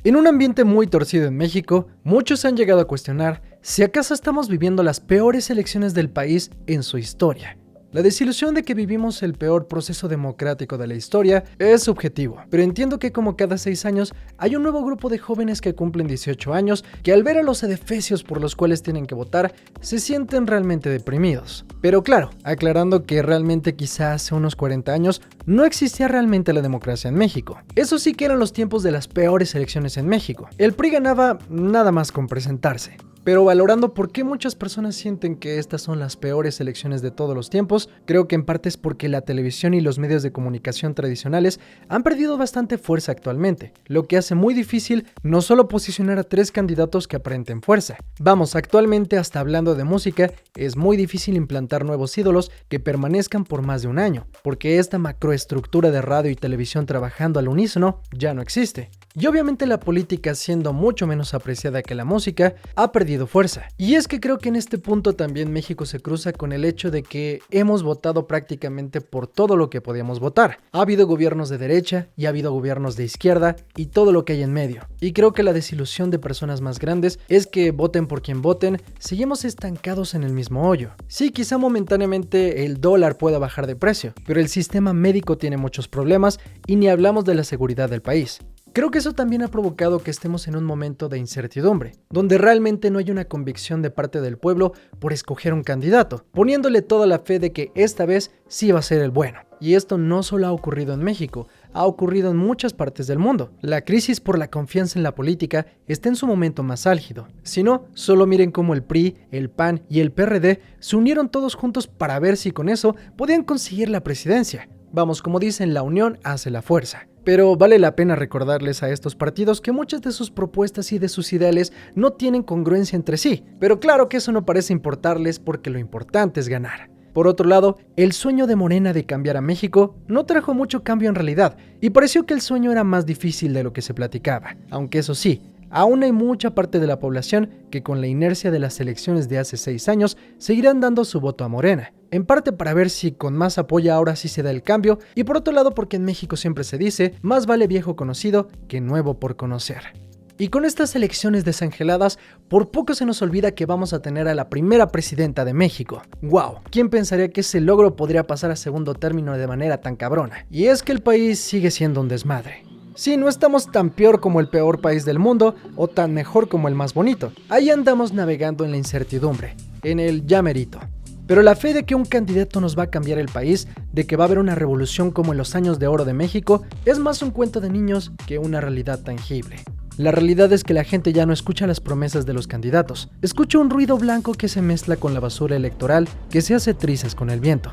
En un ambiente muy torcido en México, muchos han llegado a cuestionar si acaso estamos viviendo las peores elecciones del país en su historia. La desilusión de que vivimos el peor proceso democrático de la historia es subjetivo, pero entiendo que como cada 6 años hay un nuevo grupo de jóvenes que cumplen 18 años que al ver a los edefesios por los cuales tienen que votar se sienten realmente deprimidos. Pero claro, aclarando que realmente quizá hace unos 40 años no existía realmente la democracia en México. Eso sí que eran los tiempos de las peores elecciones en México. El PRI ganaba nada más con presentarse. Pero valorando por qué muchas personas sienten que estas son las peores elecciones de todos los tiempos, creo que en parte es porque la televisión y los medios de comunicación tradicionales han perdido bastante fuerza actualmente, lo que hace muy difícil no solo posicionar a 3 candidatos que aparenten fuerza. Vamos, actualmente hasta hablando de música, es muy difícil implantar nuevos ídolos que permanezcan por más de un año, porque esta macroestructura de radio y televisión trabajando al unísono ya no existe. Y obviamente la política, siendo mucho menos apreciada que la música, ha perdido fuerza. Y es que creo que en este punto también México se cruza con el hecho de que hemos votado prácticamente por todo lo que podíamos votar. Ha habido gobiernos de derecha y ha habido gobiernos de izquierda y todo lo que hay en medio. Y creo que la desilusión de personas más grandes es que voten por quien voten, seguimos estancados en el mismo hoyo. Sí, quizá momentáneamente el dólar pueda bajar de precio, pero el sistema médico tiene muchos problemas y ni hablamos de la seguridad del país. Creo que eso también ha provocado que estemos en un momento de incertidumbre, donde realmente no hay una convicción de parte del pueblo por escoger un candidato, poniéndole toda la fe de que esta vez sí va a ser el bueno. Y esto no solo ha ocurrido en México, ha ocurrido en muchas partes del mundo. La crisis por la confianza en la política está en su momento más álgido. Si no, solo miren cómo el PRI, el PAN y el PRD se unieron todos juntos para ver si con eso podían conseguir la presidencia. Vamos, como dicen, la unión hace la fuerza. Pero vale la pena recordarles a estos partidos que muchas de sus propuestas y de sus ideales no tienen congruencia entre sí, pero claro que eso no parece importarles porque lo importante es ganar. Por otro lado, el sueño de Morena de cambiar a México no trajo mucho cambio en realidad, y pareció que el sueño era más difícil de lo que se platicaba, aunque eso sí, aún hay mucha parte de la población que con la inercia de las elecciones de hace 6 años seguirán dando su voto a Morena. En parte para ver si con más apoyo ahora sí se da el cambio, y por otro lado porque en México siempre se dice, más vale viejo conocido que nuevo por conocer. Y con estas elecciones desangeladas, por poco se nos olvida que vamos a tener a la primera presidenta de México. ¡Wow! ¿Quién pensaría que ese logro podría pasar a segundo término de manera tan cabrona? Y es que el país sigue siendo un desmadre. Sí, no estamos tan peor como el peor país del mundo o tan mejor como el más bonito. Ahí andamos navegando en la incertidumbre, en el ya merito. Pero la fe de que un candidato nos va a cambiar el país, de que va a haber una revolución como en los años de oro de México, es más un cuento de niños que una realidad tangible. La realidad es que la gente ya no escucha las promesas de los candidatos, escucha un ruido blanco que se mezcla con la basura electoral que se hace trizas con el viento.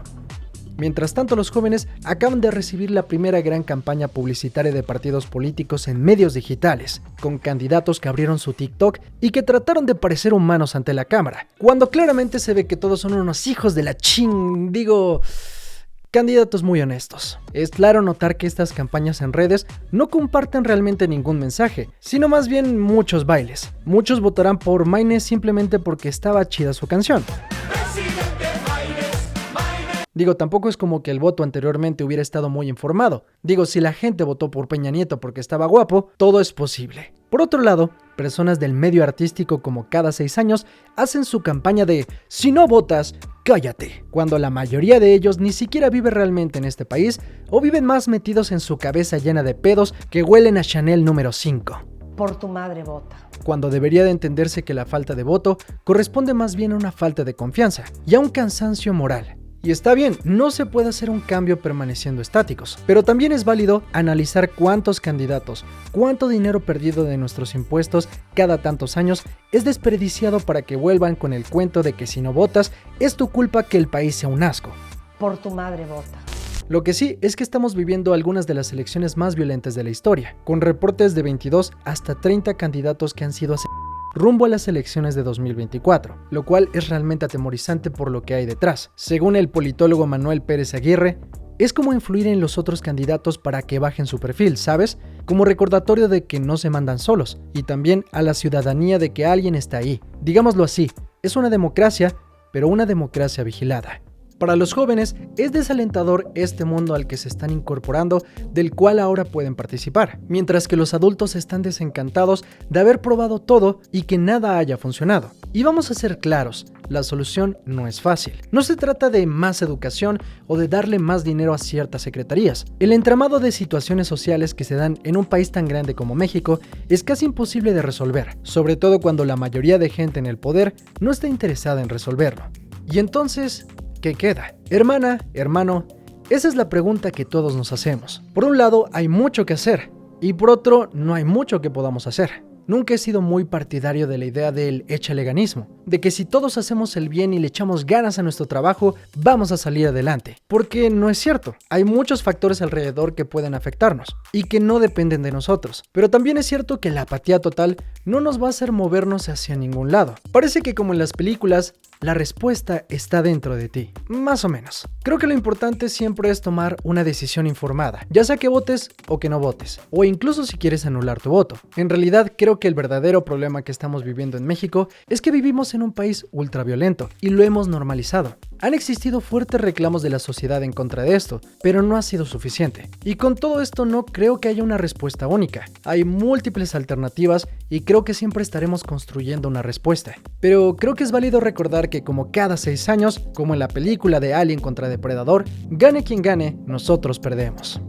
Mientras tanto, los jóvenes acaban de recibir la primera gran campaña publicitaria de partidos políticos en medios digitales, con candidatos que abrieron su TikTok y que trataron de parecer humanos ante la cámara, cuando claramente se ve que todos son unos hijos de la candidatos muy honestos. Es claro notar que estas campañas en redes no comparten realmente ningún mensaje, sino más bien muchos bailes. Muchos votarán por Maynes simplemente porque estaba chida su canción. Tampoco es como que el voto anteriormente hubiera estado muy informado. Si la gente votó por Peña Nieto porque estaba guapo, todo es posible. Por otro lado, personas del medio artístico como cada 6 años hacen su campaña de "si no votas, cállate", cuando la mayoría de ellos ni siquiera vive realmente en este país o viven más metidos en su cabeza llena de pedos que huelen a Chanel número 5. Por tu madre vota. Cuando debería de entenderse que la falta de voto corresponde más bien a una falta de confianza y a un cansancio moral. Y está bien, no se puede hacer un cambio permaneciendo estáticos, pero también es válido analizar cuántos candidatos, cuánto dinero perdido de nuestros impuestos cada tantos años es desperdiciado para que vuelvan con el cuento de que si no votas, es tu culpa que el país sea un asco. Por tu madre vota. Lo que sí es que estamos viviendo algunas de las elecciones más violentas de la historia, con reportes de 22 hasta 30 candidatos que han sido asesinados rumbo a las elecciones de 2024, lo cual es realmente atemorizante por lo que hay detrás. Según el politólogo Manuel Pérez Aguirre, es como influir en los otros candidatos para que bajen su perfil, ¿sabes? Como recordatorio de que no se mandan solos, y también a la ciudadanía de que alguien está ahí. Digámoslo así, es una democracia, pero una democracia vigilada. Para los jóvenes es desalentador este mundo al que se están incorporando, del cual ahora pueden participar, mientras que los adultos están desencantados de haber probado todo y que nada haya funcionado. Y vamos a ser claros, la solución no es fácil. No se trata de más educación o de darle más dinero a ciertas secretarías. El entramado de situaciones sociales que se dan en un país tan grande como México es casi imposible de resolver, sobre todo cuando la mayoría de gente en el poder no está interesada en resolverlo. Y entonces, ¿qué queda? Hermana, hermano, esa es la pregunta que todos nos hacemos. Por un lado, hay mucho que hacer, y por otro, no hay mucho que podamos hacer. Nunca he sido muy partidario de la idea del échaleganismo, de que si todos hacemos el bien y le echamos ganas a nuestro trabajo, vamos a salir adelante. Porque no es cierto, hay muchos factores alrededor que pueden afectarnos y que no dependen de nosotros. Pero también es cierto que la apatía total no nos va a hacer movernos hacia ningún lado. Parece que como en las películas, la respuesta está dentro de ti, más o menos. Creo que lo importante siempre es tomar una decisión informada, ya sea que votes o que no votes, o incluso si quieres anular tu voto. En realidad creo que el verdadero problema que estamos viviendo en México es que vivimos en un país ultraviolento y lo hemos normalizado. Han existido fuertes reclamos de la sociedad en contra de esto, pero no ha sido suficiente. Y con todo esto no creo que haya una respuesta única. Hay múltiples alternativas y creo que siempre estaremos construyendo una respuesta. Pero creo que es válido recordar que como cada 6 años, como en la película de Alien contra Depredador, gane quien gane, nosotros perdemos.